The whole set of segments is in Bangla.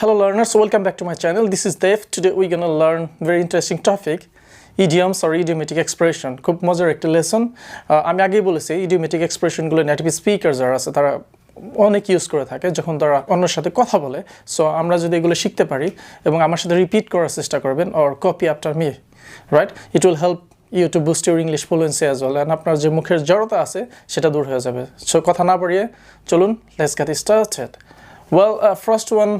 Hello learners, welcome back to my channel. This is Dev. Today we're gonna learn very interesting topic, idioms or idiomatic expression. খুব মজার একটা লেসন। আমি আগেই বলেছি idiomatic expression গুলো নেটিভ স্পিকার যারা আছে তারা অনেক ইউজ করে থাকে যখন তারা অন্যের সাথে কথা বলে। সো আমরা যদি এগুলো শিখতে পারি এবং আমার সাথে রিপিট করার চেষ্টা করবেন or copy after me, right? It will help you to boost your English fluency as well, and আপনার যে মুখের জড়তা আছে সেটা দূর হয়ে যাবে। সো কথা না বাড়িয়ে চলুন, let's get started. Well, first one,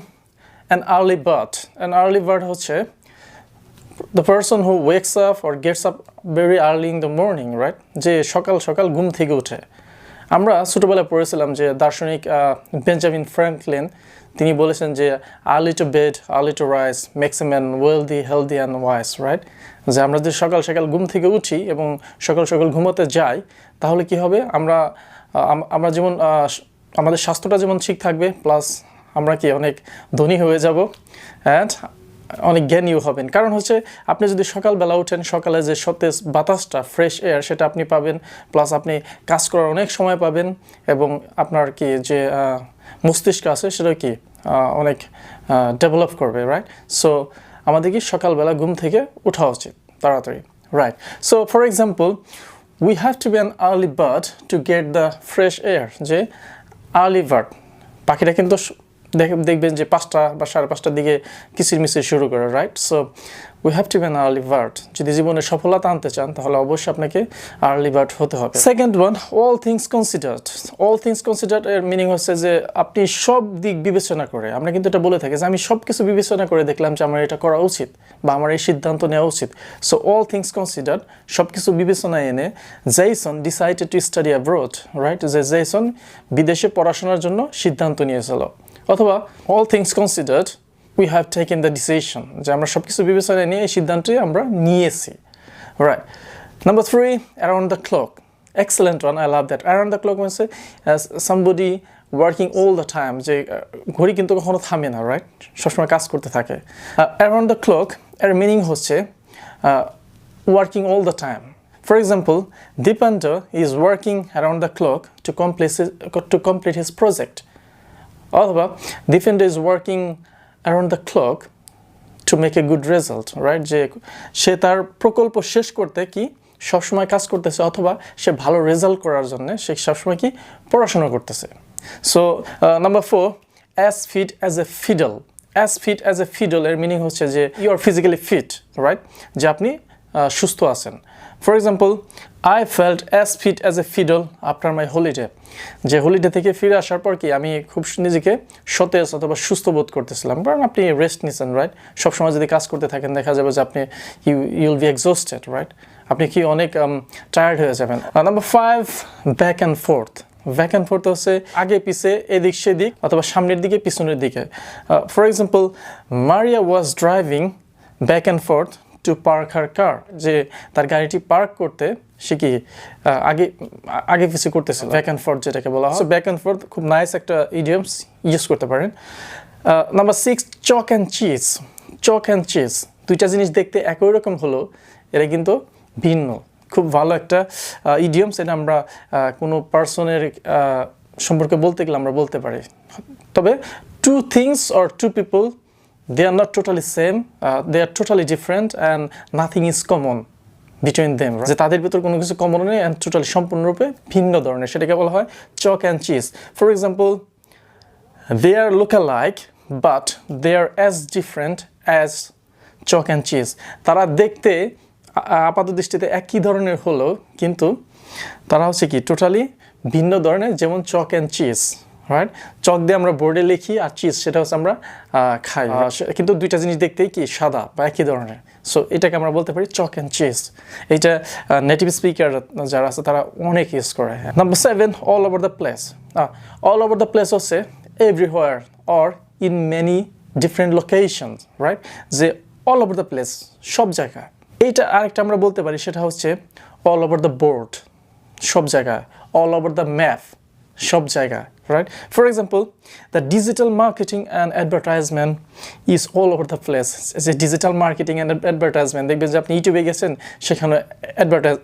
an early bird. An early bird হচ্ছে the person who wakes up or gets up very early in the morning, right? যে সকাল সকাল ঘুম থেকে ওঠে। আমরা ছোটবেলায় পড়েছিলাম যে দার্শনিক বেঞ্জামিন ফ্র্যাঙ্কলিন তিনি বলেছেন যে early to bed, early to rise makes a man wealthy, healthy and wise, right? যে আমরা যে সকাল সকাল ঘুম থেকে উঠি এবং সকাল সকাল ঘুমোতে যাই তাহলে কি হবে, আমরা যেমন আমাদের স্বাস্থ্যটা যেমন ঠিক থাকবে, প্লাস আমরা কি অনেক ধনী হয়ে যাব অ্যান্ড অনেক জ্ঞানীও হবেন। কারণ হচ্ছে আপনি যদি সকালবেলা ওঠেন, সকালে যে সতেজ বাতাসটা, ফ্রেশ এয়ার সেটা আপনি পাবেন, প্লাস আপনি কাজ করার অনেক সময় পাবেন এবং আপনার কি যে মস্তিষ্ক আছে সেটা কি অনেক ডেভেলপ করবে, রাইট? সো আমাদের কি সকালবেলা ঘুম থেকে ওঠা উচিত তাড়াতাড়ি, right? So for example, we have to be an early bird to get the fresh air. যে আর্লি বার্ড পাখিটা কিন্তু দেখবেন যে 5টা বা 5:30টার দিকে কিচিরমিচির শুরু করে, right? So we have to be an early bird. যদি জীবনে সফলতা আনতে চান তাহলে অবশ্যই আপনাকে আর্লি বার্ড হতে হবে। Second one, all things considered. All things considered এর মিনিং হচ্ছে যে আপনি সব দিক বিবেচনা করে, আমরা কিন্তু এটা বলে থাকি যে আমি সব কিছু বিবেচনা করে দেখলাম যে আমার এটা করা উচিত বা আমার এই সিদ্ধান্ত নেওয়া উচিত। সো অল থিংস কনসিডার্ড, সব কিছু বিবেচনায় এনে Jason decided to study abroad, right? যে জেসন বিদেশে পড়াশোনার জন্য সিদ্ধান্ত নিয়েছিল। অথবা all things considered we have taken the decision, যে আমরা সব কিছু বিবেচনায় নিয়ে এই সিদ্ধান্তটি আমরা নিয়েছি, right? Number 3, around the clock. Excellent one, I love that. Around the clock means as somebody working all the time, যে ঘড়ি কিন্তু কখনো থামে না, রাইট? সবসময় কাজ করতে থাকে। Around the clock এর মিনিং হচ্ছে working all the time. For example, Dipender is working around the clock to complete his project. অথবা Defender is working around the clock to make a good result, right? যে সে তার প্রকল্প শেষ করতে কি সবসময় কাজ করতেছে, অথবা সে ভালো রেজাল্ট করার জন্য সে সবসময় কি পড়াশোনা করতেছে। So number 4, as fit as a fiddle. As fit as a fiddle এর মিনিং হচ্ছে যে you are physically fit, right? যে আপনি সুস্থ আছেন। For example, I felt as fit as a fiddle after my holiday. যে হলিডে থেকে ফিরে আসার পর কি আমি খুব নিজেকে সতেজ অথবা সুস্থ বোধ করতেছিলাম, কারণ আপনি রেস্ট নিচ্ছেন, রাইট? সবসময় যদি কাজ করতে থাকেন দেখা যাবে যে আপনি ইউল বি এক্সস্টেড, রাইট? আপনি কি অনেক টায়ার্ড হয়ে যাবেন। Number 5, back and fourth. Back and fourth হচ্ছে আগে পিছে, এদিক সেদিক, অথবা সামনের দিকে পিছনের দিকে। For example, Maria was driving back and forth to park her car. যে তার গাড়িটি পার্ক করতে সে কি আগে পিছে করতেছিল, ব্যাক অ্যান্ড ফোর্থ যেটাকে বলা হয়। ব্যাক অ্যান্ড ফোর্থ খুব নাইস একটা ইডিয়মস, ইউজ করতে পারেন। Number 6, chalk and cheese. Chalk and cheese, দুইটা জিনিস দেখতে একই রকম হলো এরা কিন্তু ভিন্ন। খুব ভালো একটা ইডিয়মস, এটা আমরা কোনো পার্সনের সম্পর্কে বলতে গেলে আমরা বলতে পারি। তবে two things or two people, they are not totally same, they are totally different and nothing is common between them, right? যে তাদের ভিতর কোনো কিছু কমন নেই and টোটালি সম্পূর্ণরূপে ভিন্ন ধরনের, সেটাকে বলা হয় chalk and cheese. For example, they are look-alike but they are as different as chalk and cheese. তারা দেখতে আপাত দৃষ্টিতে একই ধরনের হলো কিন্তু তারা হচ্ছে কি টোটালি ভিন্ন ধরনের, যেমন চক অ্যান্ড চিজ, রাইট? চক দিয়ে আমরা বোর্ডে লিখি আর চিজ সেটা হচ্ছে আমরা খাই, কিন্তু দুইটা জিনিস দেখতেই কি সাদা বা একই ধরনের। সো এটাকে আমরা বলতে পারি চক অ্যান্ড চিজ। এইটা নেটিভ স্পিকার যারা আছে তারা অনেক ইউজ করে। Number 7, all over the place. All over the place হচ্ছে everywhere or in many different location, right? যে অল ওভার দ্য প্লেস, সব জায়গায়। এইটা আরেকটা আমরা বলতে পারি, সেটা হচ্ছে অল ওভার দ্য বোর্ড, সব জায়গায়। অল ওভার দ্য ম্যাপ, সব জায়গায়, right? For example, the digital marketing and advertisement is all over the place. As a digital marketing and advertisement, দেখবেন যে আপনি ইউটিউবে গেছেন সেখানে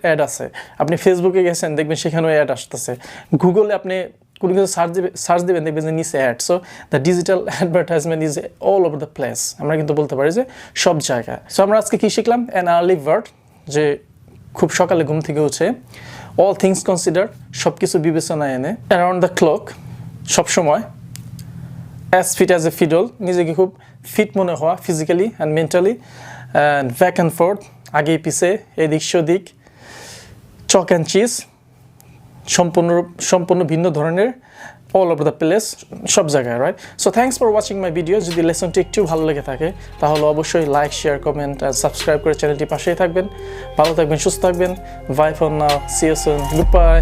অ্যাড আছে, আপনি ফেসবুকে গেছেন দেখবেন সেখানেও অ্যাড আসতেছে, গুগলে আপনি কোনো কিছু সার্চ দিবেন দেখবেন যে নিচে ad. So the digital advertisement is all over the place. আমরা কিন্তু বলতে পারি যে সব জায়গায়। সো আমরা আজকে কি শিখলাম? অ্যান আর্লি বার্ড, যে খুব সকালে ঘুম থেকে উঠে। অল থিংস কনসিডার, সব কিছু বিবেচনায় এনে। অ্যারাউন্ড দ্য ক্লক, সবসময়। As fit as a fiddle, নিজেকে খুব ফিট মনে হওয়া physically and mentally. And back and forth, আগে পিছে, এদিক সেদিক। চক অ্যান্ড চিজ, সম্পূর্ণ ভিন্ন ধরনের। অল ওভার দ্য প্লেস, সব জায়গায়, right? So thanks for watching my video. যদি লেসনটি একটু ভালো লেগে থাকে তাহলে অবশ্যই লাইক, শেয়ার, কমেন্ট আর সাবস্ক্রাইব করে চ্যানেলটি পাশেই থাকবেন। ভালো থাকবেন, সুস্থ থাকবেন। Bye for now, see you soon, good by.